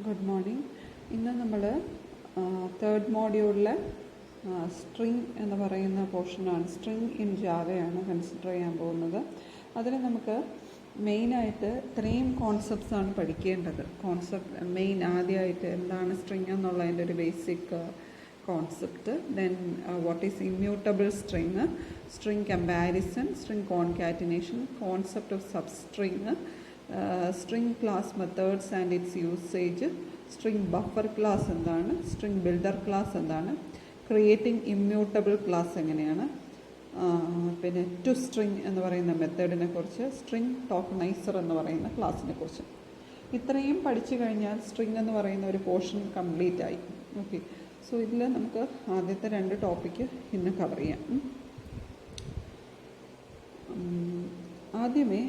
Good morning. ഇന്ന് നമ്മൾ third മോഡ്യൂളിലെ string എന്ന് പറയുന്ന പോർഷനാണ്, സ്ട്രിങ് ഇൻ ജാവയാണ് കൺസിഡർ ചെയ്യാൻ പോകുന്നത്. അതിൽ നമുക്ക് മെയിനായിട്ട് ഇത്രയും കോൺസെപ്റ്റ്സാണ് പഠിക്കേണ്ടത്. ആദ്യമായിട്ട് എന്താണ് സ്ട്രിങ് എന്നുള്ളതിൻ്റെ ഒരു basic concept, then what is immutable string, string comparison, string concatenation, concept of substring, string class methods and it's usage, string buffer class എന്താണ്, സ്ട്രിങ് ബിൽഡർ ക്ലാസ് എന്താണ്, ക്രിയേറ്റിംഗ് ഇമ്മ്യൂട്ടബിൾ ക്ലാസ് എങ്ങനെയാണ്, പിന്നെ ടു സ്ട്രിങ് എന്ന് പറയുന്ന മെത്തേഡിനെ കുറിച്ച്, string ടോക്കണൈസർ എന്ന് പറയുന്ന ക്ലാസ്സിനെ കുറിച്ച്. ഇത്രയും പഠിച്ചു കഴിഞ്ഞാൽ സ്ട്രിങ് എന്ന് പറയുന്ന ഒരു പോർഷൻ കംപ്ലീറ്റ് ആയി. ഓക്കെ, സോ ഇതിൽ നമുക്ക് ആദ്യത്തെ 2 ടോപ്പിക്ക് ഇന്ന് കവർ ചെയ്യാം. ആദ്യമേ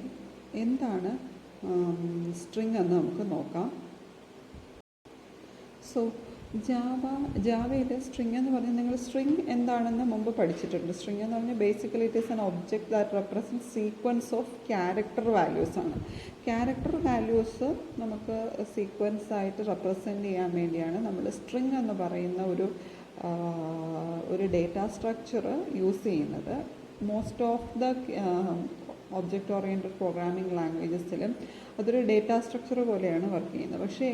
എന്താണ് സ്ട്രിങ് എന്ന് നമുക്ക് നോക്കാം. സോ ജാവയിൽ സ്ട്രിങ് എന്ന് പറഞ്ഞാൽ നിങ്ങൾ സ്ട്രിങ് എന്താണെന്ന് മുമ്പ് പഠിച്ചിട്ടുണ്ട്. സ്ട്രിങ് എന്ന് പറഞ്ഞാൽ basically it is an object that represent sequence of character values ആണ്. ക്യാരക്ടർ വാല്യൂസ് നമുക്ക് സീക്വൻസ് ആയിട്ട് റെപ്രസെൻറ്റ് ചെയ്യാൻ വേണ്ടിയാണ് നമ്മൾ സ്ട്രിങ് എന്ന് പറയുന്ന ഒരു ഡേറ്റാ സ്ട്രക്ചർ യൂസ് ചെയ്യുന്നത്. Most of the object oriented programming ലാംഗ്വേജസിലും അതൊരു ഡേറ്റാ സ്ട്രക്ചർ പോലെയാണ് വർക്ക് ചെയ്യുന്നത്. പക്ഷേ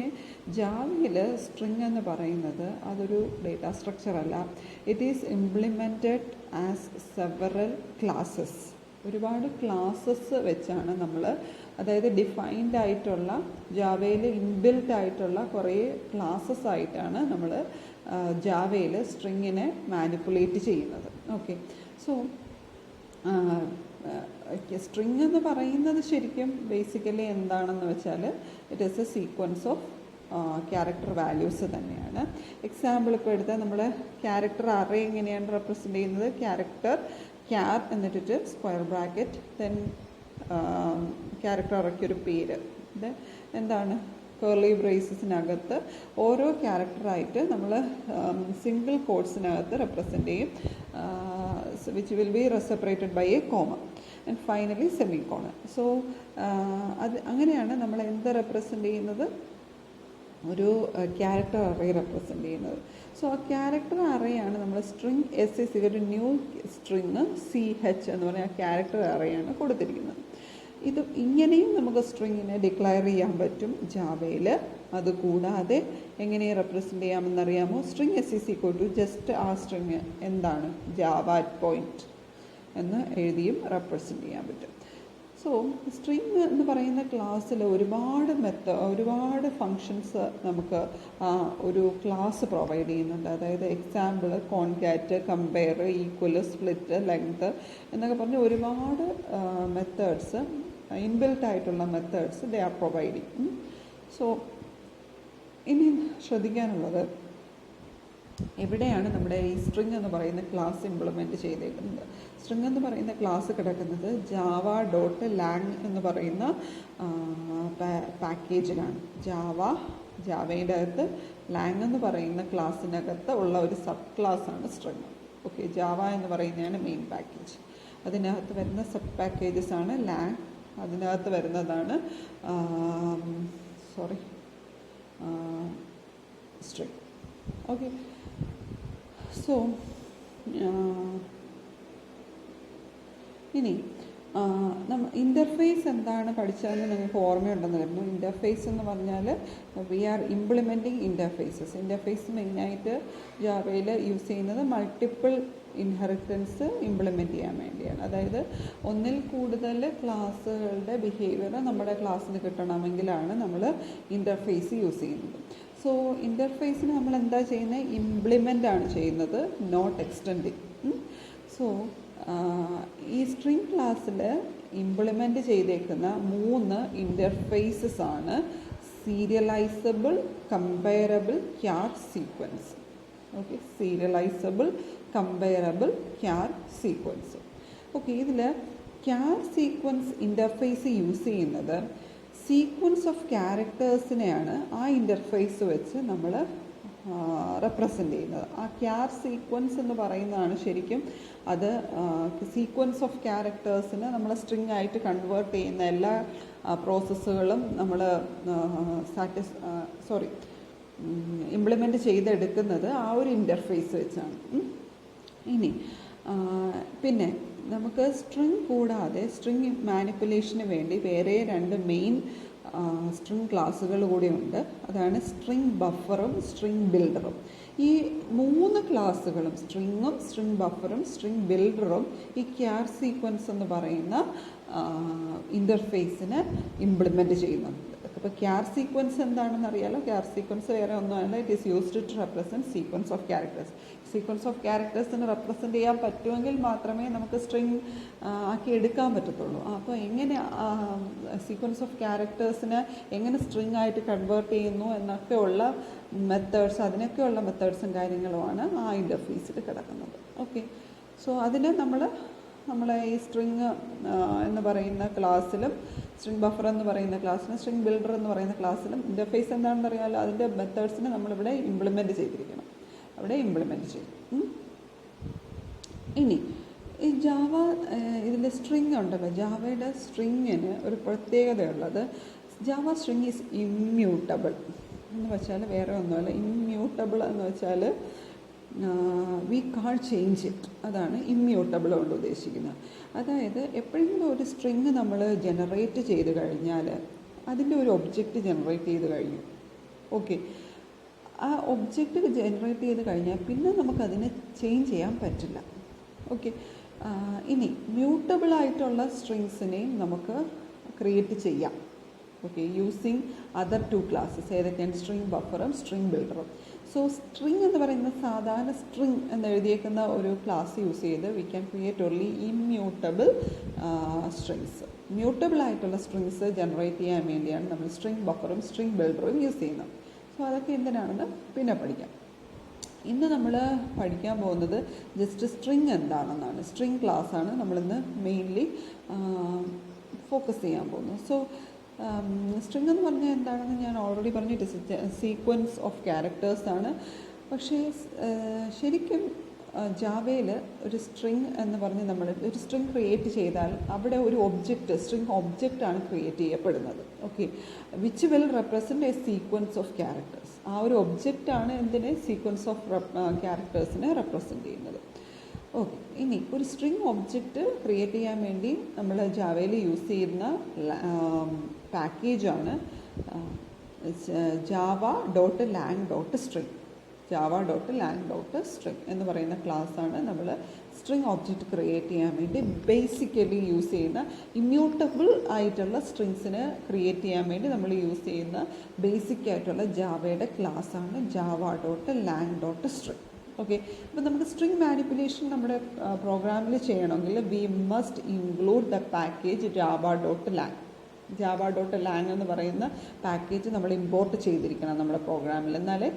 ജാവയിൽ സ്ട്രിങ് എന്ന് പറയുന്നത് അതൊരു ഡേറ്റാ സ്ട്രക്ചർ അല്ല. It is implemented as several classes. ഒരുപാട് ക്ലാസ്സസ് വെച്ചാണ് നമ്മൾ, അതായത് ഡിഫൈൻഡ് ആയിട്ടുള്ള ജാവയിൽ ഇൻബിൽറ്റ് ആയിട്ടുള്ള കുറേ ക്ലാസ്സസ് ആയിട്ടാണ് നമ്മൾ ജാവയിൽ സ്ട്രിങ്ങിനെ മാനിപ്പുലേറ്റ് ചെയ്യുന്നത്. ഓക്കെ, സോ സ്ട്രിങ് എന്ന് പറയുന്നത് ശരിക്കും ബേസിക്കലി എന്താണെന്ന് വെച്ചാൽ it is a sequence of character values തന്നെയാണ്. എക്സാമ്പിൾ ഇപ്പോൾ എടുത്താൽ നമ്മൾ ക്യാരക്ടർ അറേ എങ്ങനെയാണ് റെപ്രസെൻ്റ് ചെയ്യുന്നത്, ക്യാർ എന്നിട്ടിട്ട് സ്ക്വയർ ബ്രാക്കറ്റ്, ദെൻ ക്യാരക്ടർ അറയ്ക്കൊരു പേര്, എന്താണ് കേർലി ബ്രേസസിനകത്ത് ഓരോ ക്യാരക്ടറായിട്ട് നമ്മൾ സിംഗിൾ കോഡ്സിനകത്ത് റെപ്രസെൻ്റ് ചെയ്യും, which will be separated by a comma and finally semicolon. So അത് അങ്ങനെയാണ് നമ്മൾ എന്ത് റെപ്രസെൻ്റ് ചെയ്യുന്നത്, ഒരു ക്യാരക്ടർ അറേ റെപ്രസെൻ്റ് ചെയ്യുന്നത്. സോ ആ ക്യാരക്ടർ അറേയാണ് നമ്മൾ സ്ട്രിങ് ഒരു ന്യൂ സ്ട്രിങ് CH എന്ന് പറഞ്ഞാൽ ആ ക്യാരക്ടർ അറേയാണ് കൊടുത്തിരിക്കുന്നത്. ഇത് ഇങ്ങനെയും നമുക്ക് സ്ട്രിങ്ങിനെ ഡിക്ലെയർ ചെയ്യാൻ പറ്റും ജാവയിൽ. അതുകൂടാതെ എങ്ങനെ റെപ്രസെൻ്റ് ചെയ്യാമെന്നറിയാമോ, സ്ട്രിങ് ജസ്റ്റ് ആ സ്ട്രിങ് എന്താണ് ജാവ അറ്റ് പോയിന്റ് എന്ന് എഴുതിയും റെപ്രസെൻ്റ് ചെയ്യാൻ പറ്റും. സോ സ്ട്രിങ് എന്ന് പറയുന്ന ക്ലാസ്സിൽ ഒരുപാട് ഫങ്ഷൻസ് നമുക്ക് ഒരു ക്ലാസ് പ്രൊവൈഡ് ചെയ്യുന്നുണ്ട്. അതായത് example, കോൺകാറ്റ്, compare, equal, split, length എന്നൊക്കെ പറഞ്ഞ് ഒരുപാട് മെത്തേഡ്സ്, ഇൻബിൽറ്റ് ആയിട്ടുള്ള methods they are providing. So ഇനി ശ്രദ്ധിക്കാനുള്ളത്, എവിടെയാണ് നമ്മുടെ ഈ സ്ട്രിങ് എന്ന് പറയുന്ന ക്ലാസ് ഇംപ്ലിമെൻറ്റ് ചെയ്തേക്കുന്നത്. സ്ട്രിങ് എന്ന് പറയുന്ന ക്ലാസ് കിടക്കുന്നത് java.lang എന്ന് പറയുന്ന പാക്കേജിലാണ്. ജാവയുടെ അകത്ത് ലാങ് എന്ന് പറയുന്ന ക്ലാസ്സിനകത്ത് ഉള്ള ഒരു സബ് ക്ലാസ്സാണ് സ്ട്രിങ്. ഓക്കെ, ജാവ എന്ന് പറയുന്നതാണ് മെയിൻ പാക്കേജ്. അതിനകത്ത് വരുന്ന സബ് പാക്കേജസ് ആണ് ലാങ്. അതിനകത്ത് വരുന്നതാണ് സ്ട്രിങ്. ഓക്കെ, സോ ഇനി ഇൻ്റർഫേസ് എന്താണ് പഠിച്ചതെന്ന് നിങ്ങൾക്ക് ഓർമ്മയുണ്ടെന്ന് വരുന്നു. ഇൻ്റർഫേസ് എന്ന് പറഞ്ഞാൽ വി ആർ ഇംപ്ലിമെൻറ്റിങ് ഇൻ്റർഫേസ് മെയിനായിട്ട് ജാവയിൽ യൂസ് ചെയ്യുന്നത് മൾട്ടിപ്പിൾ ഇൻഹെറിറ്റൻസ് ഇംപ്ലിമെൻറ്റ് ചെയ്യാൻ വേണ്ടിയാണ്. അതായത് ഒന്നിൽ കൂടുതൽ ക്ലാസ്സുകളുടെ ബിഹേവിയർ നമ്മുടെ ക്ലാസ്സിന് കിട്ടണമെങ്കിലാണ് നമ്മൾ ഇൻ്റർഫേസ് യൂസ് ചെയ്യുന്നത്. സോ ഇൻ്റർഫേസിന് നമ്മൾ എന്താ ചെയ്യുന്നത്, ഇംപ്ലിമെൻ്റ് ആണ് ചെയ്യുന്നത്, നോട്ട് എക്സ്റ്റെൻഡിങ്. സോ ഈ സ്ട്രിങ് ക്ലാസ്സിൽ ഇംപ്ലിമെൻ്റ് ചെയ്തേക്കുന്ന 3 ഇൻ്റർഫേസസ് ആണ് serializable, comparable, char sequence. Okay, serializable, comparable, char sequence. Okay, ഇതിൽ ക്യാർ സീക്വൻസ് ഇൻ്റർഫേസ് യൂസ് ചെയ്യുന്നത് സീക്വൻസ് ഓഫ് ക്യാരക്ടേഴ്സിനെയാണ് ആ ഇൻ്റർഫേസ് വെച്ച് നമ്മൾ റെപ്രസെൻ്റ് ചെയ്യുന്നത്. ആ ക്യാർ സീക്വൻസ് എന്ന് പറയുന്നതാണ് ശരിക്കും അത് സീക്വൻസ് ഓഫ് ക്യാരക്ടേഴ്സിന് നമ്മൾ സ്ട്രിങ് ആയിട്ട് കൺവേർട്ട് ചെയ്യുന്ന എല്ലാ പ്രോസസ്സുകളും നമ്മൾ ഇംപ്ലിമെൻ്റ് ചെയ്തെടുക്കുന്നത് ആ ഒരു ഇൻ്റർഫേസ് വെച്ചാണ്. ഇനി പിന്നെ നമുക്ക് സ്ട്രിങ് കൂടാതെ സ്ട്രിങ് മാനിപ്പുലേഷന് വേണ്ടി വേറെ 2 മെയിൻ സ്ട്രിങ് ക്ലാസ്സുകൾ കൂടിയുണ്ട്. അതാണ് സ്ട്രിങ് ബഫറും സ്ട്രിങ് ബിൽഡറും. ഈ 3 ക്ലാസ്സുകളും സ്ട്രിങ്ങും സ്ട്രിങ് ബഫറും സ്ട്രിങ് ബിൽഡറും ഈ ക്യാർ സീക്വൻസ് എന്ന് പറയുന്ന ഇൻ്റർഫേസിന് ഇംപ്ലിമെൻറ്റ് ചെയ്യുന്നുണ്ട്. അപ്പോൾ ക്യാർ സീക്വൻസ് എന്താണെന്ന് അറിയാലോ. ക്യാർ സീക്വൻസ് വേറെ ഒന്നുമല്ല, it is used to represent sequence of characters. Sequence of ക്യാരക്ടേഴ്സിന് റെപ്രസെൻറ്റ് ചെയ്യാൻ പറ്റുമെങ്കിൽ മാത്രമേ നമുക്ക് സ്ട്രിങ് ആക്കി എടുക്കാൻ പറ്റത്തുള്ളൂ. അപ്പോൾ എങ്ങനെ സീക്വൻസ് ഓഫ് ക്യാരക്ടേഴ്സിനെ എങ്ങനെ സ്ട്രിങ് ആയിട്ട് കൺവേർട്ട് ചെയ്യുന്നു എന്നൊക്കെയുള്ള മെത്തേഡ്സ്, അതിനൊക്കെയുള്ള മെത്തേഡ്സും കാര്യങ്ങളുമാണ് ആ ഇൻ്റർഫേസിൽ കിടക്കുന്നത്. ഓക്കെ, സോ അതിന് നമ്മളെ ഈ സ്ട്രിങ് എന്ന് പറയുന്ന ക്ലാസ്സിലും സ്ട്രിങ് ബഫർ എന്ന് പറയുന്ന ക്ലാസ്സിലും സ്ട്രിങ് ബിൽഡർ എന്ന് പറയുന്ന ക്ലാസ്സിലും ഇൻ്റർഫേസ് എന്താണെന്ന് അറിയാമല്ലോ, അതിൻ്റെ മെത്തേഡ്സിനെ നമ്മളിവിടെ ഇംപ്ലിമെൻറ്റ് ചെയ്തിരിക്കണം, അവിടെ ഇംപ്ലിമെൻറ്റ് ചെയ്യും. ഇനി ഈ ജാവ ഇതിൽ സ്ട്രിങ് ഉണ്ടല്ലോ, ജാവയുടെ സ്ട്രിങ്ങിന് ഒരു പ്രത്യേകതയുള്ളത്, ജാവ സ്ട്രിങ് ഈസ് ഇമ്മ്യൂട്ടബിൾ എന്ന് വെച്ചാൽ വേറെ ഒന്നുമല്ല. ഇമ്മ്യൂട്ടബിൾ എന്ന് വെച്ചാൽ വി കാൺ ചേഞ്ച് ഇറ്റ്, അതാണ് ഇമ്മ്യൂട്ടബിൾ കൊണ്ട് ഉദ്ദേശിക്കുന്നത്. അതായത് എപ്പോഴെങ്കിലും ഒരു സ്ട്രിങ് നമ്മൾ ജനറേറ്റ് ചെയ്ത് കഴിഞ്ഞാൽ അതിൻ്റെ ഒരു ഒബ്ജക്റ്റ് ജനറേറ്റ് ചെയ്ത് കഴിഞ്ഞു. ഓക്കെ, ആ ഒബ്ജക്റ്റ് ജനറേറ്റ് ചെയ്ത് കഴിഞ്ഞാൽ പിന്നെ നമുക്കതിനെ ചേഞ്ച് ചെയ്യാൻ പറ്റില്ല. ഓക്കെ, ഇനി മ്യൂട്ടബിളായിട്ടുള്ള സ്ട്രിങ്സിനെയും നമുക്ക് ക്രിയേറ്റ് ചെയ്യാം. Okay, using other 2 classes. ഏതൊക്കെയാണ്? സ്ട്രിങ് ബഫറും സ്ട്രിങ് ബിൽഡറും. സോ സ്ട്രിങ് എന്ന് പറയുന്ന സാധാരണ സ്ട്രിങ് എന്ന് എഴുതിയേക്കുന്ന ഒരു ക്ലാസ് യൂസ് ചെയ്ത് we can create only immutable strings. Mutable ആയിട്ടുള്ള സ്ട്രിങ്സ് ജനറേറ്റ് ചെയ്യാൻ വേണ്ടിയാണ് നമ്മൾ സ്ട്രിങ് ബഫറും സ്ട്രിങ് ബിൽഡറും യൂസ് ചെയ്യുന്നത്. സോ അതൊക്കെ എന്തിനാണെന്ന് പിന്നെ പഠിക്കാം. ഇന്ന് നമ്മൾ പഠിക്കാൻ പോകുന്നത് ജസ്റ്റ് സ്ട്രിങ് എന്താണെന്നാണ്. സ്ട്രിങ് ക്ലാസ്സാണ് നമ്മളിന്ന് മെയിൻലി ഫോക്കസ് ചെയ്യാൻ പോകുന്നത്. സോ സ്ട്രിങ് എന്ന് പറഞ്ഞാൽ എന്താണെന്ന് ഞാൻ ഓൾറെഡി പറഞ്ഞു, ഇറ്റ് ഇസ് സീക്വൻസ് ഓഫ് ക്യാരക്ടേഴ്സാണ്. പക്ഷേ ശരിക്കും ജാവയിൽ ഒരു സ്ട്രിങ് എന്ന് പറഞ്ഞ് നമ്മൾ ഒരു സ്ട്രിങ് ക്രിയേറ്റ് ചെയ്താൽ അവിടെ ഒരു ഒബ്ജക്റ്റ്, സ്ട്രിങ് ഒബ്ജക്റ്റാണ് ക്രിയേറ്റ് ചെയ്യപ്പെടുന്നത്. Okay, which will represent A sequence of characters. ആ ഒരു ഒബ്ജക്റ്റാണ് എന്തിനെ സീക്വൻസ് ഓഫ് ക്യാരക്ടേഴ്സിനെ റെപ്രസെൻറ്റ് ചെയ്യുന്നത്. ഓക്കെ, ഇനി ഒരു സ്ട്രിങ് ഒബ്ജക്റ്റ് ക്രിയേറ്റ് ചെയ്യാൻ വേണ്ടി നമ്മൾ ജാവയിൽ യൂസ് ചെയ്യുന്ന പാക്കേജാണ് java.lang.string. java.lang.string എന്ന് പറയുന്ന ക്ലാസ്സാണ് നമ്മൾ സ്ട്രിങ് ഒബ്ജക്റ്റ് ക്രിയേറ്റ് ചെയ്യാൻ വേണ്ടി ബേസിക്കലി യൂസ് ചെയ്യുന്ന, ഇമ്മ്യൂട്ടബിൾ ആയിട്ടുള്ള സ്ട്രിങ്സിനെ ക്രിയേറ്റ് ചെയ്യാൻ വേണ്ടി നമ്മൾ യൂസ് ചെയ്യുന്ന ബേസിക് ആയിട്ടുള്ള ജാവയുടെ ക്ലാസ്സാണ് java.lang.string. ഓക്കെ, അപ്പോൾ നമുക്ക് സ്ട്രിങ് മാനിപ്പുലേഷൻ നമ്മുടെ പ്രോഗ്രാമിൽ ചെയ്യണമെങ്കിൽ we must include the package java.lang. java.lang എന്ന് പറയുന്ന പാക്കേജ് നമ്മൾ ഇമ്പോർട്ട് ചെയ്തിരിക്കണം നമ്മുടെ പ്രോഗ്രാമിൽ. എന്നാലേ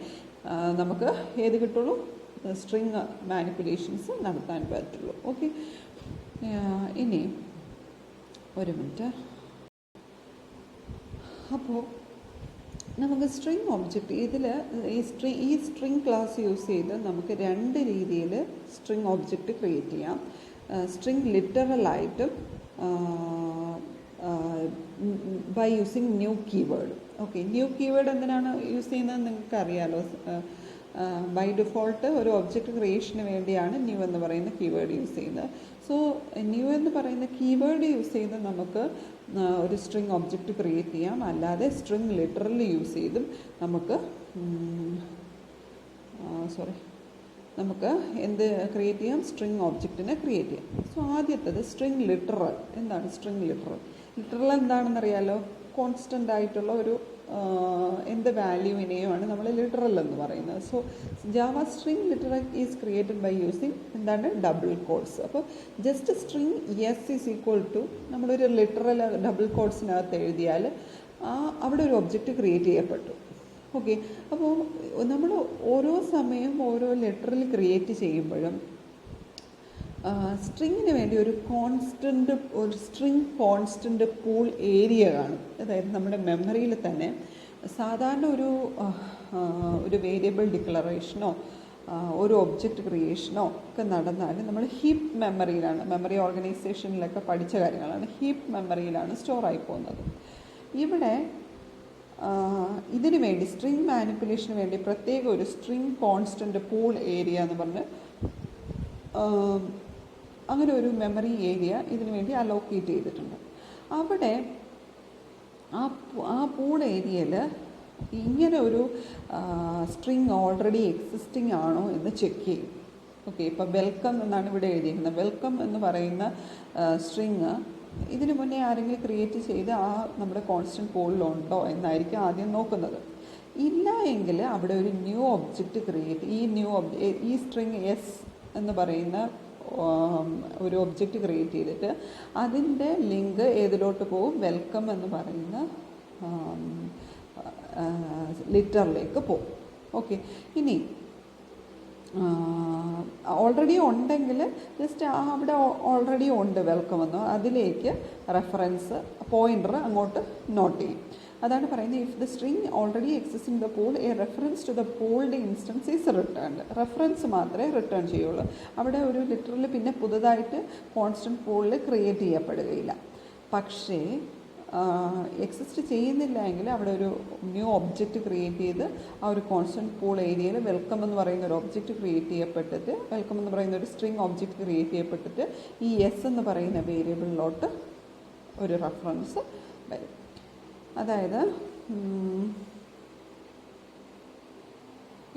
നമുക്ക് ഏത് കിട്ടുള്ളൂ, സ്ട്രിങ് മാനിപ്പുലേഷൻസ് നടത്താൻ പറ്റുള്ളൂ. ഓക്കെ, ഇനി ഒരു മിനിറ്റ്. അപ്പോൾ നമുക്ക് സ്ട്രിങ് ഒബ്ജക്റ്റ് ഇതിൽ ഈ സ്ട്രിങ് ക്ലാസ് യൂസ് ചെയ്ത് നമുക്ക് 2 രീതിയിൽ സ്ട്രിങ് ഒബ്ജക്റ്റ് ക്രിയേറ്റ് ചെയ്യാം. സ്ട്രിങ് ലിറ്ററലായിട്ടും by using new keyword. Okay, new keyword എന്തിനാണ് യൂസ് ചെയ്യുന്നത് നിങ്ങൾക്ക് അറിയാലോ. ബൈ ഡിഫോൾട്ട് ഒരു ഒബ്ജക്റ്റ് ക്രിയേഷന് വേണ്ടിയാണ് ന്യൂ എന്ന് പറയുന്ന കീവേഡ് യൂസ് ചെയ്യുന്നത്. സോ ന്യൂ എന്ന് പറയുന്ന കീവേഡ് യൂസ് ചെയ്ത് നമുക്ക് ഒരു സ്ട്രിങ് ഒബ്ജക്റ്റ് ക്രിയേറ്റ് ചെയ്യാം. അല്ലാതെ സ്ട്രിങ് ലിറ്ററലി യൂസ് ചെയ്തും നമുക്ക് നമുക്ക് എന്ത് ക്രിയേറ്റ് ചെയ്യാം, സ്ട്രിങ് ഒബ്ജക്റ്റിനെ ക്രിയേറ്റ് ചെയ്യാം. സോ ആദ്യത്തേത് സ്ട്രിങ് ലിറ്ററൽ. എന്താണ് സ്ട്രിങ് ലിറ്ററൽ? ലിറ്ററൽ എന്താണെന്നറിയാലോ, കോൺസ്റ്റൻ്റ് ആയിട്ടുള്ള ഒരു എന്ത് വാല്യൂവിനെയുമാണ് നമ്മൾ ലിറ്ററൽ എന്ന് പറയുന്നത്. So Java string literal is created by using എന്താണ്, ഡബിൾ കോഡ്സ്. അപ്പോൾ just string S is equal to നമ്മളൊരു ലിറ്ററൽ ഡബിൾ കോഡ്സിനകത്ത് എഴുതിയാൽ അവിടെ ഒരു ഒബ്ജക്റ്റ് ക്രിയേറ്റ് ചെയ്യപ്പെട്ടു. ഓക്കെ, അപ്പോൾ നമ്മൾ ഓരോ സമയം ഓരോ ലിറ്ററൽ ക്രിയേറ്റ് ചെയ്യുമ്പോഴും സ്ട്രിങ്ങിന് വേണ്ടി ഒരു സ്ട്രിങ് കോൺസ്റ്റൻ്റ് പൂൾ ഏരിയ കാണും. അതായത് നമ്മുടെ മെമ്മറിയിൽ തന്നെ സാധാരണ ഒരു വേരിയബിൾ ഡിക്ലറേഷനോ ഒരു ഒബ്ജക്റ്റ് ക്രിയേഷനോ ഒക്കെ നടന്നാൽ നമ്മൾ ഹീപ്പ് മെമ്മറിയിലാണ്, മെമ്മറി ഓർഗനൈസേഷനിലൊക്കെ പഠിച്ച കാര്യങ്ങളാണ്, ഹീപ്പ് മെമ്മറിയിലാണ് സ്റ്റോർ ആയി പോകുന്നത്. ഇവിടെ ഇതിനു വേണ്ടി സ്ട്രിങ് മാനിപ്പുലേഷന് വേണ്ടി പ്രത്യേക ഒരു സ്ട്രിങ് കോൺസ്റ്റൻ്റ് പൂൾ ഏരിയ എന്ന് പറഞ്ഞ് അങ്ങനെ ഒരു മെമ്മറി ഏരിയ ഇതിനു വേണ്ടി അലോക്കേറ്റ് ചെയ്തിട്ടുണ്ട്. അവിടെ ആ പൂൾ ഏരിയയിൽ ഇങ്ങനെ ഒരു സ്ട്രിങ് ഓൾറെഡി എക്സിസ്റ്റിംഗ് ആണോ എന്ന് ചെക്ക് ചെയ്യും. ഓക്കെ, ഇപ്പോൾ വെൽക്കം എന്നാണ് ഇവിടെ എഴുതിയിരിക്കുന്നത്. വെൽക്കം എന്ന് പറയുന്ന സ്ട്രിങ് ഇതിനു മുന്നേ ആരെങ്കിലും ക്രിയേറ്റ് ചെയ്ത് നമ്മുടെ കോൺസ്റ്റൻറ്റ് പൂളിലുണ്ടോ എന്നായിരിക്കും ആദ്യം നോക്കുന്നത്. ഇല്ല എങ്കിൽ അവിടെ ഒരു ന്യൂ ഒബ്ജക്റ്റ് ക്രിയേറ്റ്, ഈ സ്ട്രിങ് എസ് എന്ന് പറയുന്ന ഒരു ഒബ്ജക്റ്റ് ക്രിയേറ്റ് ചെയ്തിട്ട് അതിൻ്റെ ലിങ്ക് ഏതിലോട്ട് പോകും? വെൽക്കം എന്ന് പറയുന്ന ലിറ്ററിലേക്ക് പോകും. ഓക്കെ, ഇനി ഓൾറെഡി ഉണ്ടെങ്കിൽ ജസ്റ്റ് അവിടെ ഓൾറെഡി ഉണ്ട് വെൽക്കം എന്നോ അതിലേക്ക് റെഫറൻസ് പോയിൻ്റർ അങ്ങോട്ട് നോട്ട് ചെയ്യും. അതാണ് പറയുന്നത്, if the string already exist in the pool a reference to the pooled instance is returned. Reference മാത്രമേ റിട്ടേൺ ചെയ്യുള്ളൂ. അവിടെ ഒരു ലിറ്ററൽ പിന്നെ പുതുതായിട്ട് കോൺസ്റ്റൻറ്റ് പൂളിൽ ക്രിയേറ്റ് ചെയ്യപ്പെടുകയില്ല. പക്ഷേ എക്സിസ്റ്റ് ചെയ്യുന്നില്ല എങ്കിൽ അവിടെ ഒരു ന്യൂ ഒബ്ജക്റ്റ് ക്രിയേറ്റ് ചെയ്ത് ആ ഒരു കോൺസ്റ്റൻറ്റ് പൂൾ ഏരിയയിൽ വെൽക്കം എന്ന് പറയുന്ന ഒരു ഒബ്ജക്റ്റ് ക്രിയേറ്റ് ചെയ്യപ്പെട്ടിട്ട്, വെൽക്കം എന്ന് പറയുന്ന ഒരു സ്ട്രിങ് ഒബ്ജക്റ്റ് ക്രിയേറ്റ് ചെയ്യപ്പെട്ടിട്ട് ഈ എസ് എന്ന് പറയുന്ന വേരിയബിളിലോട്ട് ഒരു റെഫറൻസ് വരും. അതായത്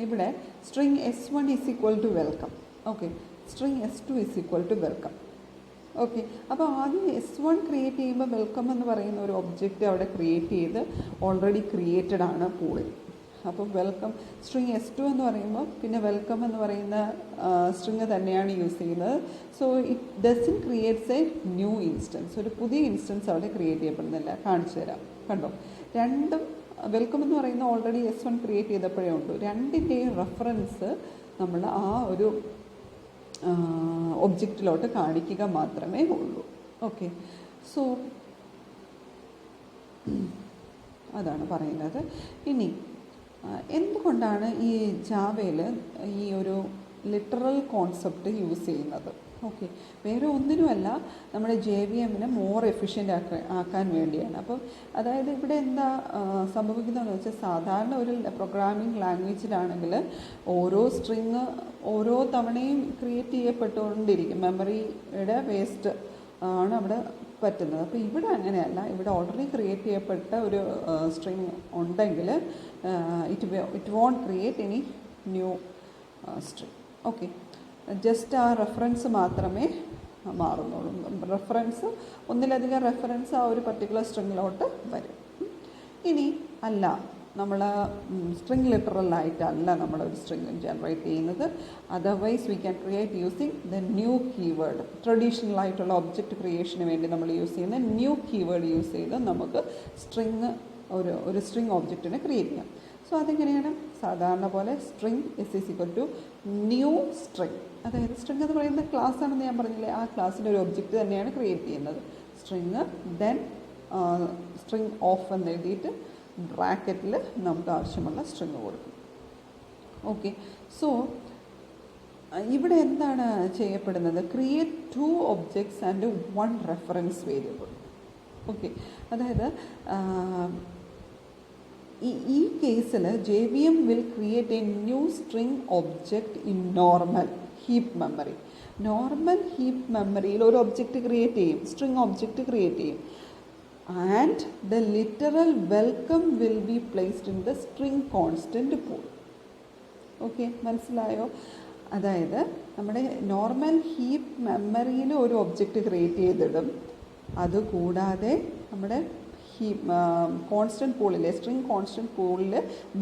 ഇവിടെ string S1 is equal to welcome. Okay, string S2 is equal to welcome. Okay, അപ്പോൾ ആദ്യം S1 ക്രിയേറ്റ് ചെയ്യുമ്പോൾ വെൽക്കം എന്ന് പറയുന്ന ഒരു ഒബ്ജക്റ്റ് അവിടെ ക്രിയേറ്റ് ചെയ്ത് ഓൾറെഡി ക്രിയേറ്റഡ് ആണ് പൂളിൽ. അപ്പോൾ വെൽക്കം സ്ട്രിങ് S2 എന്ന് പറയുമ്പോൾ പിന്നെ വെൽക്കം എന്ന് പറയുന്ന സ്ട്രിങ് തന്നെയാണ് യൂസ് ചെയ്യുന്നത്. So it doesn't creates A new instance, ഒരു പുതിയ ഇൻസ്റ്റൻസ് അവിടെ ക്രിയേറ്റ് ചെയ്യപ്പെടുന്നില്ല. കാണിച്ചു തരാം, കണ്ടോ? രണ്ടും വെൽക്കം എന്ന് പറയുന്ന ഓൾറെഡി S1 ക്രിയേറ്റ് ചെയ്തപ്പോഴേ ഉള്ളൂ. രണ്ടിൻ്റെയും റെഫറൻസ് നമ്മൾ ആ ഒരു ഒബ്ജക്റ്റിലോട്ട് കാണിക്കുക മാത്രമേ ഉള്ളൂ. ഓക്കെ, സോ അതാണ് പറയുന്നത്. ഇനി എന്തുകൊണ്ടാണ് ഈ ജാവയിൽ ഈ ഒരു ലിറ്ററൽ കോൺസെപ്റ്റ് യൂസ് ചെയ്യുന്നത്? ഓക്കെ, വേറെ ഒന്നിനുമല്ല, നമ്മുടെ JVMനെ മോർ എഫിഷ്യൻ്റ് ആക്കാൻ വേണ്ടിയാണ്. അപ്പം അതായത് ഇവിടെ എന്താ സംഭവിക്കുന്നതെന്ന് വെച്ചാൽ, സാധാരണ ഒരു പ്രോഗ്രാമിംഗ് ലാംഗ്വേജിലാണെങ്കിൽ ഓരോ സ്ട്രിങ് ഓരോ തവണയും ക്രിയേറ്റ് ചെയ്യപ്പെട്ടുകൊണ്ടിരിക്കും, മെമ്മറിയുടെ വേസ്റ്റ് ആണ് അവിടെ പറ്റുന്നത്. അപ്പോൾ ഇവിടെ അങ്ങനെയല്ല, ഇവിടെ ഓൾറെഡി ക്രിയേറ്റ് ചെയ്യപ്പെട്ട ഒരു സ്ട്രിങ് ഉണ്ടെങ്കിൽ it won't create any new string. Okay, just ആ റെഫറൻസ് മാത്രമേ മാറുന്നുള്ളൂ. റെഫറൻസ് ഒന്നിലധികം റെഫറൻസ് ആ ഒരു പർട്ടിക്കുലർ സ്ട്രിങ്ങിലോട്ട് വരും. ഇനി അല്ല, നമ്മൾ സ്ട്രിങ് ലിറ്ററലായിട്ടല്ല നമ്മളൊരു സ്ട്രിങ് ജനറേറ്റ് ചെയ്യുന്നത്. Otherwise we can create using the new keyword. Traditional ആയിട്ടുള്ള ഒബ്ജക്റ്റ് ക്രിയേഷന് വേണ്ടി നമ്മൾ യൂസ് ചെയ്യുന്ന ന്യൂ കീവേഡ് യൂസ് ചെയ്ത് നമുക്ക് ഒരു സ്ട്രിങ് ഒബ്ജക്റ്റിനെ ക്രിയേറ്റ് ചെയ്യാം. സോ അതെങ്ങനെയാണ്? സാധാരണ പോലെ string is equal to new string. അതായത് സ്ട്രിങ് എന്ന് പറയുന്ന ക്ലാസ് ആണെന്ന് ഞാൻ പറഞ്ഞില്ലേ, ആ ക്ലാസ്സിൻ്റെ ഒരു ഒബ്ജക്റ്റ് തന്നെയാണ് ക്രിയേറ്റ് ചെയ്യുന്നത്. സ്ട്രിങ് ദെൻ സ്ട്രിങ് ഓഫ് എന്ന് എഴുതിയിട്ട് ബ്രാക്കറ്റിൽ നമുക്ക് ആവശ്യമുള്ള സ്ട്രിങ് കൊടുക്കും. ഓക്കെ, സോ ഇവിടെ എന്താണ് ചെയ്യപ്പെടുന്നത്? Create 2 objects and 1 reference variable. Okay, അതായത് ഈ കേസിൽ JVM will create A new string object in normal heap memory. Normal heap മെമ്മറിയിൽ ഒരു ഒബ്ജക്റ്റ് ക്രിയേറ്റ് ചെയ്യും, സ്ട്രിങ് ഒബ്ജക്റ്റ് ക്രിയേറ്റ് ചെയ്യും. And the literal welcome will be placed in the string constant pool. Okay, മനസ്സിലായോ? അതായത് നമ്മുടെ normal heap മെമ്മറിയിൽ ഒരു object create ചെയ്തിടും. അതുകൂടാതെ നമ്മുടെ കോൺസ്റ്റൻറ്റ് പൂളിലെ സ്ട്രിങ് കോൺസ്റ്റൻറ്റ് പൂളിൽ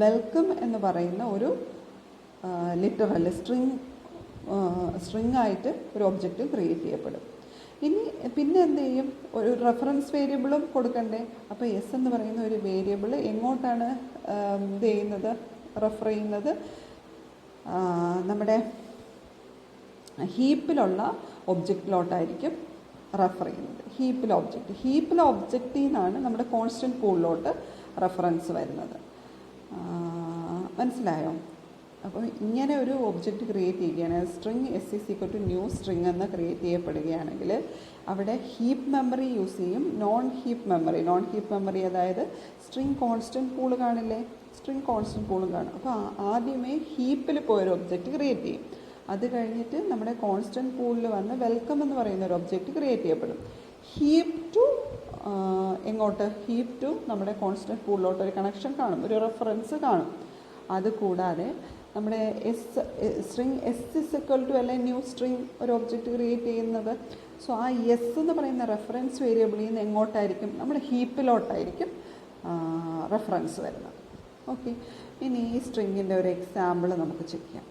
വെൽക്കം എന്ന് പറയുന്ന ഒരു ലിറ്ററൽ സ്ട്രിങ് ആയിട്ട് ഒരു ഒബ്ജക്റ്റ് ക്രിയേറ്റ് ചെയ്യപ്പെടും. ഇനി പിന്നെ എന്ത് ചെയ്യും? ഒരു റെഫറൻസ് വേരിയബിളും കൊടുക്കണ്ടേ? അപ്പോൾ എസ് എന്ന് പറയുന്ന ഒരു വേരിയബിൾ എങ്ങോട്ടാണ് ഇത് ചെയ്യുന്നത്, റെഫർ ചെയ്യുന്നത്? നമ്മുടെ ഹീപ്പിലുള്ള ഒബ്ജക്റ്റിലോട്ടായിരിക്കും റെഫർ ചെയ്യുന്നത്. ഹീപ്പിലെ ഒബ്ജക്റ്റിൽ നിന്നാണ് നമ്മുടെ കോൺസ്റ്റൻറ്റ് പൂളിലോട്ട് റെഫറൻസ് വരുന്നത്. മനസ്സിലായോ? അപ്പോൾ ഇങ്ങനെ ഒരു ഒബ്ജക്റ്റ് ക്രിയേറ്റ് ചെയ്യുകയാണ്, string S is equal to new string എന്ന് ക്രിയേറ്റ് ചെയ്യപ്പെടുകയാണെങ്കിൽ അവിടെ ഹീപ്പ് മെമ്മറി യൂസ് ചെയ്യും, നോൺ ഹീപ്പ് മെമ്മറി അതായത് സ്ട്രിങ് കോൺസ്റ്റൻറ്റ് പൂൾ കാണില്ലേ, സ്ട്രിങ് കോൺസ്റ്റൻറ്റ് പൂളും കാണും. അപ്പോൾ ആദ്യമേ ഹീപ്പിൽ പോയൊരു ഒബ്ജക്റ്റ് ക്രിയേറ്റ് ചെയ്യും, അത് കഴിഞ്ഞിട്ട് നമ്മുടെ കോൺസ്റ്റൻറ്റ് പൂളിൽ വന്ന് വെൽക്കം എന്ന് പറയുന്ന ഒരു ഒബ്ജക്റ്റ് ക്രിയേറ്റ് ചെയ്യപ്പെടും. ഹീപ്പ് ടു എങ്ങോട്ട്, ഹീപ്പ് ടു നമ്മുടെ കോൺസ്റ്റൻറ്റ് പൂളിലോട്ട് ഒരു കണക്ഷൻ കാണും, ഒരു റെഫറൻസ് കാണും. അതുകൂടാതെ നമ്മുടെ string S is equal to അല്ലെ ന്യൂ സ്ട്രിങ് ഒരു ഒബ്ജക്റ്റ് ക്രിയേറ്റ് ചെയ്യുന്നത്. സോ ആ എസ് എന്ന് പറയുന്ന റെഫറൻസ് വേരിയബിളിൽ നിന്ന് എങ്ങോട്ടായിരിക്കും, നമ്മുടെ ഹീപ്പിലോട്ടായിരിക്കും റെഫറൻസ് വരുന്നത്. ഓക്കെ, ഇനി ഈ സ്ട്രിങ്ങിൻ്റെ ഒരു എക്സാമ്പിൾ നമുക്ക് ചെക്ക് ചെയ്യാം.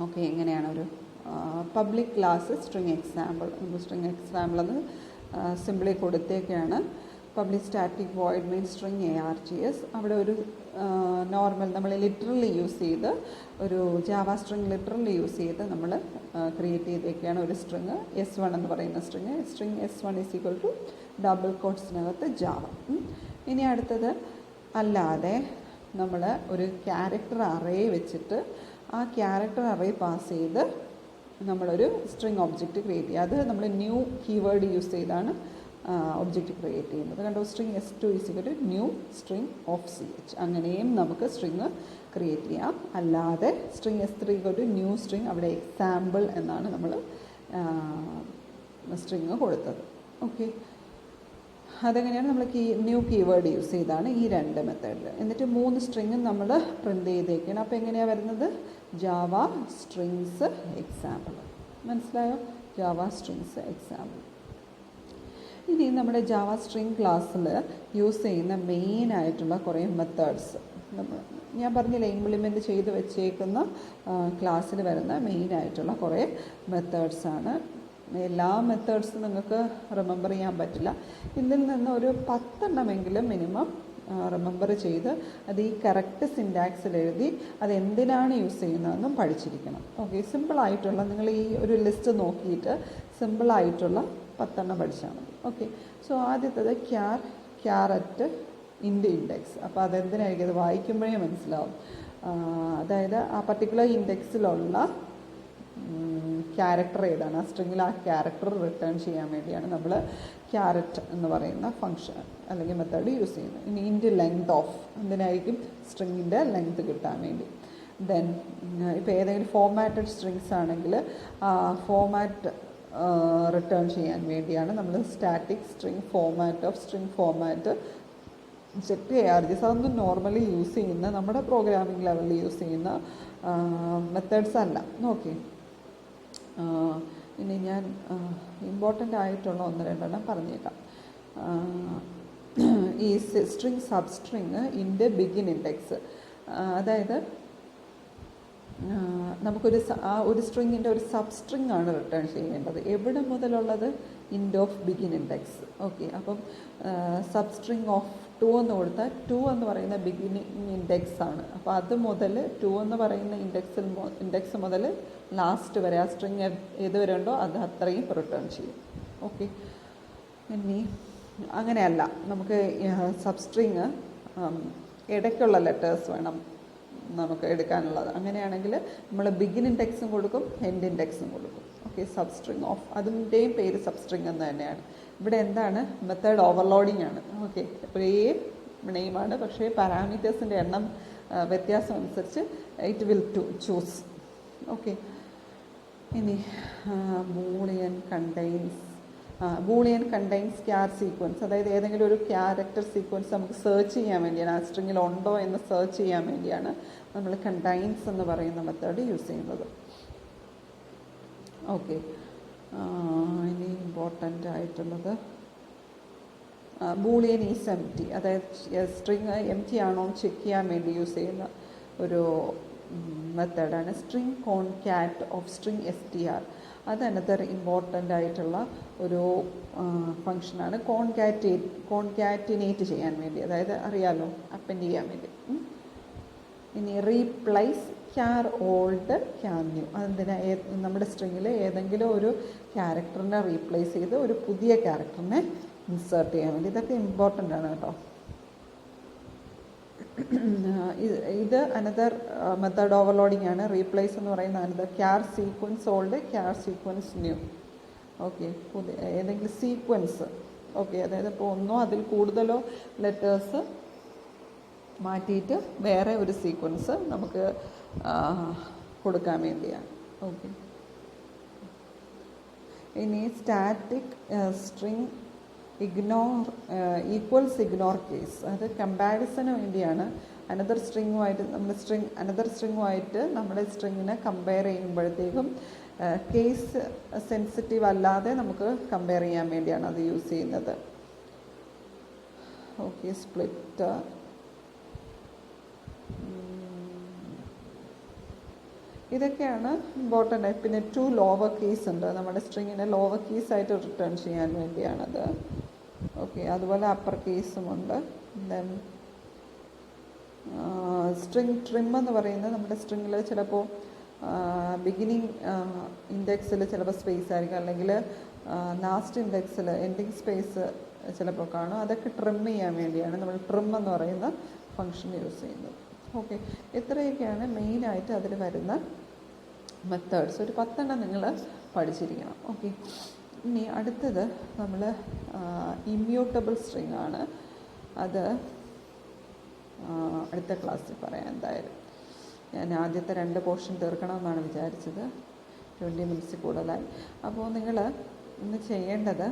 ഓക്കെ, എങ്ങനെയാണ് ഒരു public class string example, string example എന്ന് സിമ്പിളി കൊടുത്തേക്കാണ്. പബ്ലിക് സ്റ്റാറ്റിക് വോയിഡ് മീൻ സ്ട്രിങ് ARGS. അവിടെ ഒരു നോർമൽ നമ്മൾ ലിറ്ററലി യൂസ് ചെയ്ത് ഒരു ജാവ സ്ട്രിങ് ലിറ്ററലി യൂസ് ചെയ്ത് നമ്മൾ ക്രിയേറ്റ് ചെയ്തേക്കാണ് ഒരു സ്ട്രിങ് S1 എന്ന് പറയുന്ന string S1 is equal to double കോട്ട്സിനകത്ത് ജാവ. ഇനി അടുത്തത് അല്ലാതെ നമ്മൾ ഒരു ക്യാരക്ടർ അറേ വെച്ചിട്ട് ആ ക്യാരക്ടർ അറേ പാസ് ചെയ്ത് നമ്മളൊരു സ്ട്രിങ് ഒബ്ജക്റ്റ് ക്രിയേറ്റ് ചെയ്യുക. അത് നമ്മൾ ന്യൂ കീവേഡ് യൂസ് ചെയ്താണ് ഒബ്ജക്റ്റ് ക്രിയേറ്റ് ചെയ്യുന്നത്. കണ്ടോ, string S2 is equal to new string of CH. അങ്ങനെയും നമുക്ക് സ്ട്രിങ് ക്രിയേറ്റ് ചെയ്യാം. അല്ലാതെ string S3 equal to new string, അവിടെ എക്സാമ്പിൾ എന്നാണ് നമ്മൾ സ്ട്രിങ് കൊടുത്തത്. ഓക്കെ, അതെങ്ങനെയാണ് നമ്മൾ ന്യൂ കീവേഡ് യൂസ് ചെയ്താണ് ഈ രണ്ട് മെത്തേഡിൽ. എന്നിട്ട് 3 സ്ട്രിങ്ങും നമ്മൾ പ്രിൻ്റ് ചെയ്തേക്കാണ്. അപ്പോൾ എങ്ങനെയാണ് വരുന്നത്, ജാവ സ്ട്രിങ്സ് എക്സാമ്പിൾ. മനസ്സിലായോ, ജാവ സ്ട്രിങ്സ് എക്സാമ്പിൾ. ഇനി നമ്മുടെ ജാവ സ്ട്രിങ് ക്ലാസ്സിൽ യൂസ് ചെയ്യുന്ന മെയിനായിട്ടുള്ള കുറേ മെത്തേഡ്സ് ഞാൻ പറഞ്ഞില്ല, ഇംപ്ലിമെൻറ്റ് ചെയ്ത് വെച്ചേക്കുന്ന ക്ലാസ്സിൽ വരുന്ന മെയിനായിട്ടുള്ള കുറേ മെത്തേഡ്സാണ്. എല്ലാ മെത്തേഡ്സും നിങ്ങൾക്ക് റിമെമ്പർ ചെയ്യാൻ പറ്റില്ല. ഇതിൽ നിന്ന് ഒരു 10 എണ്ണമെങ്കിലും മിനിമം റിമെമ്പർ ചെയ്ത് അത് ഈ കറക്റ്റ് സിൻറ്റാക്സിൽ എഴുതി അത് എന്തിനാണ് യൂസ് ചെയ്യുന്നതെന്നും പഠിച്ചിരിക്കണം. ഓക്കെ, സിമ്പിളായിട്ടുള്ള നിങ്ങൾ ഈ ഒരു ലിസ്റ്റ് നോക്കിയിട്ട് സിമ്പിളായിട്ടുള്ള 10 എണ്ണം പഠിച്ചാൽ മതി. ഓക്കെ, സോ ആദ്യത്തേത് ക്യാരറ്റ് ഇൻഡെക്സ്. അപ്പോൾ അതെന്തിനായിരിക്കും, അത് വായിക്കുമ്പോഴേ മനസ്സിലാവും. അതായത് ആ പർട്ടിക്കുലർ ഇൻഡെക്സിലുള്ള ക്യാരക്ടർ ഏതാണ്, ആ സ്ട്രിങ്ങിൽ ആ ക്യാരക്ടർ റിട്ടേൺ ചെയ്യാൻ വേണ്ടിയാണ് നമ്മൾ ക്യാരറ്റ് എന്ന് പറയുന്ന ഫംഗ്ഷൻ അല്ലെങ്കിൽ മെത്തേഡ് യൂസ് ചെയ്യുന്നത്. ഇനി ഇൻറ്റ് ലെങ്ത് ഓഫ്, എന്തിനായിരിക്കും, സ്ട്രിങ്ങിൻ്റെ ലെങ്ത് കിട്ടാൻ വേണ്ടി. ദെൻ ഇപ്പോൾ ഏതെങ്കിലും ഫോർമാറ്റഡ് സ്ട്രിങ്സ് ആണെങ്കിൽ ഫോർമാറ്റ് റിട്ടേൺ ചെയ്യാൻ വേണ്ടിയാണ് നമ്മൾ static string format set ARGS. അതൊന്നും നോർമലി യൂസ് ചെയ്യുന്ന നമ്മുടെ പ്രോഗ്രാമിംഗ് ലെവലിൽ യൂസ് ചെയ്യുന്ന മെത്തേഡ്സ് അല്ല. ഓക്കെ, ഇനി ഞാൻ ഇമ്പോർട്ടൻ്റ് ആയിട്ടുള്ള 1-2 എണ്ണം പറഞ്ഞേക്കാം. ഈ സ്ട്രിങ് സബ്സ്ട്രിങ് ഇൻ്റെ ബിഗിൻ ഇൻഡെക്സ്, അതായത് നമുക്കൊരു ഒരു സ്ട്രിങ്ങിൻ്റെ ഒരു സബ്സ്ട്രിങ് ആണ് റിട്ടേൺ ചെയ്യേണ്ടത്. എവിടെ മുതലുള്ളത്, end of begin index. Okay, അപ്പം സബ്സ്ട്രിങ് ഓഫ് 2 എന്ന് കൊടുത്താൽ 2 എന്ന് പറയുന്ന ബിഗിനിങ് ഇൻഡെക്സ് ആണ്. അപ്പോൾ അത് മുതൽ 2 എന്ന് പറയുന്ന ഇൻഡെക്സ് മുതൽ ലാസ്റ്റ് വരെ ആ സ്ട്രിങ് ഏതുവരെ ഉണ്ടോ അത് അത്രയും റിട്ടേൺ ചെയ്യും. ഓക്കെ, ഇനി അങ്ങനെയല്ല, നമുക്ക് സബ്സ്ട്രിങ് ഇടയ്ക്കുള്ള ലെറ്റേഴ്സ് വേണം നമുക്ക് എടുക്കാനുള്ളത്. അങ്ങനെയാണെങ്കിൽ നമ്മൾ ബിഗിൻ ഇൻഡെക്സും കൊടുക്കും, എൻഡ് ഇൻഡെക്സും കൊടുക്കും. ഓക്കെ, സബ്സ്ട്രിങ് ഓഫ്, അതിൻ്റെയും പേര് സബ്സ്ട്രിങ് എന്ന് തന്നെയാണ്. ഇവിടെ എന്താണ്, മെത്തേഡ് ഓവർലോഡിങ് ആണ്. ഓക്കെ, ഒരേ നെയിമാണ്, പക്ഷേ പാരാമീറ്റേഴ്സിൻ്റെ എണ്ണം വ്യത്യാസം അനുസരിച്ച് ഇറ്റ് വിൽ ചൂസ്. ഓക്കെ, ഇനി ബൂളിയൻ കണ്ടെയ്ൻസ് ക്യാർ സീക്വൻസ്, അതായത് ഏതെങ്കിലും ഒരു ക്യാരക്ടർ സീക്വൻസ് നമുക്ക് സെർച്ച് ചെയ്യാൻ വേണ്ടിയാണ്, ആ സ്ട്രിങ്ങിൽ ഉണ്ടോ എന്ന് സെർച്ച് ചെയ്യാൻ വേണ്ടിയാണ് നമ്മൾ കണ്ടെയ്ൻസ് എന്ന് പറയുന്ന മെത്തേഡ് യൂസ് ചെയ്യുന്നത്. ഓക്കെ, ഇനി ഇമ്പോർട്ടൻ്റ് ആയിട്ടുള്ളത് ബൂളിയൻ ഈസ് എംപ്റ്റി, അതായത് സ്ട്രിങ് എംപ്റ്റി ആണോ ചെക്ക് ചെയ്യാൻ വേണ്ടി യൂസ് ചെയ്യുന്ന ഒരു മെത്തേഡാണ് സ്ട്രിങ് കോൺകാറ്റ് ഓഫ് സ്ട്രിങ് str. അത് അനദർ ഇമ്പോർട്ടൻ്റ് ആയിട്ടുള്ള ഒരു ഫങ്ഷനാണ് കോൺകാറ്റിനേറ്റ് ചെയ്യാൻ വേണ്ടി, അതായത് അറിയാലോ, അപ്പൻഡ് ചെയ്യാൻ വേണ്ടി. ഇനി റീപ്ലേസ് ക്യാർ ഓൾഡ് ക്യാർ ന്യൂ, അതെന്തിനാ, നമ്മുടെ സ്ട്രിങ്ങിൽ ഏതെങ്കിലും ഒരു ക്യാരക്ടറിനെ റീപ്ലേസ് ചെയ്ത് ഒരു പുതിയ ക്യാരക്ടറിനെ ഇൻസേർട്ട് ചെയ്യാൻ വേണ്ടി. ഇതൊക്കെ ഇമ്പോർട്ടൻ്റ് ആണ് കേട്ടോ. ഇത് അനദർ മെത്തേഡ് ഓവർലോഡിംഗ് ആണ്. റീപ്ലേസ് എന്ന് പറയുന്ന another ക്യാർ sequence old, ക്യാർ sequence new. Okay, ഏതെങ്കിലും സീക്വൻസ്, ഓക്കെ, അതായത് ഇപ്പോൾ ഒന്നോ അതിൽ കൂടുതലോ ലെറ്റേഴ്സ് മാറ്റിയിട്ട് വേറെ ഒരു സീക്വൻസ് നമുക്ക് കൊടുക്കാൻ വേണ്ടിയാണ്. ഓക്കെ, ഇനി static string ignore equals ignore case, അത് കമ്പാരിസന് വേണ്ടിയാണ്. അനദർ സ്ട്രിങ്ങുമായിട്ട് നമ്മുടെ സ്ട്രിങ്ങിനെ കമ്പയർ ചെയ്യുമ്പോഴത്തേക്കും കേസ് സെൻസിറ്റീവ് അല്ലാതെ നമുക്ക് കമ്പയർ ചെയ്യാൻ വേണ്ടിയാണ് അത് യൂസ് ചെയ്യുന്നത്. ഓക്കെ, സ്പ്ലിറ്റ്, ഇതൊക്കെയാണ് ഇമ്പോർട്ടൻ്റ്. പിന്നെ 2 ലോവർ കേസ് ഉണ്ട്, നമ്മുടെ സ്ട്രിങ്ങിനെ ലോവർ കേസ് ആയിട്ട് റിട്ടേൺ ചെയ്യാൻ വേണ്ടിയാണത്. ഓക്കെ, അതുപോലെ അപ്പർ കേസുമുണ്ട്. ദെൻ സ്ട്രിങ് ട്രിം എന്ന് പറയുന്നത് നമ്മുടെ സ്ട്രിങ്ങിൽ ചിലപ്പോൾ ബിഗിനിങ് ഇൻഡെക്സിൽ ചിലപ്പോൾ സ്പേസ് ആയിരിക്കും, അല്ലെങ്കിൽ ലാസ്റ്റ് ഇൻഡെക്സിൽ എൻഡിങ് സ്പേസ് ചിലപ്പോൾ കാണും. അതൊക്കെ ട്രിം ചെയ്യാൻ വേണ്ടിയാണ് നമ്മൾ ട്രിം എന്ന് പറയുന്ന ഫങ്ഷൻ യൂസ് ചെയ്യുന്നത്. ഓക്കെ, ഇത്രയൊക്കെയാണ് മെയിനായിട്ട് അതിൽ വരുന്ന മെത്തേഡ്സ്. ഒരു 10 നിങ്ങൾ പഠിച്ചിരിക്കണം. ഓക്കെ, ഇനി അടുത്തത് നമ്മൾ ഇമ്മ്യൂട്ടബിൾ സ്ട്രിങ് ആണ്. അത് അടുത്ത ക്ലാസ്സിൽ പറയാം എന്തായാലും. ഞാൻ ആദ്യത്തെ 2 പോർഷൻ തീർക്കണമെന്നാണ് വിചാരിച്ചത്, 20 മിനിറ്റ്സ് കൂടുതലായി. അപ്പോൾ നിങ്ങൾ ഇന്ന് ചെയ്യേണ്ടത്,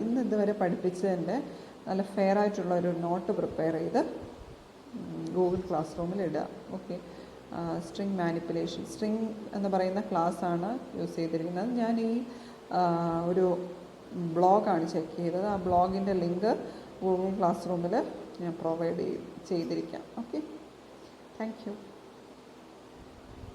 ഇന്ന് ഇതുവരെ പഠിപ്പിച്ചതിൻ്റെ നല്ല ഫെയർ ആയിട്ടുള്ള ഒരു നോട്ട് പ്രിപ്പയർ ചെയ്ത് ഗൂഗിൾ ക്ലാസ് റൂമിൽ ഇടുക. ഓക്കെ, സ്ട്രിങ് മാനിപ്പുലേഷൻ, സ്ട്രിങ് എന്ന് പറയുന്ന ക്ലാസ്സാണ് യൂസ് ചെയ്തിരിക്കുന്നത്. ഞാൻ ഈ ഒരു ബ്ലോഗാണ് ചെക്ക് ചെയ്തത്. ആ ബ്ലോഗിൻ്റെ ലിങ്ക് ഗൂഗിൾ ക്ലാസ് റൂമിൽ ഞാൻ പ്രൊവൈഡ് ചെയ്തിരിക്കാം. Okay, thank U.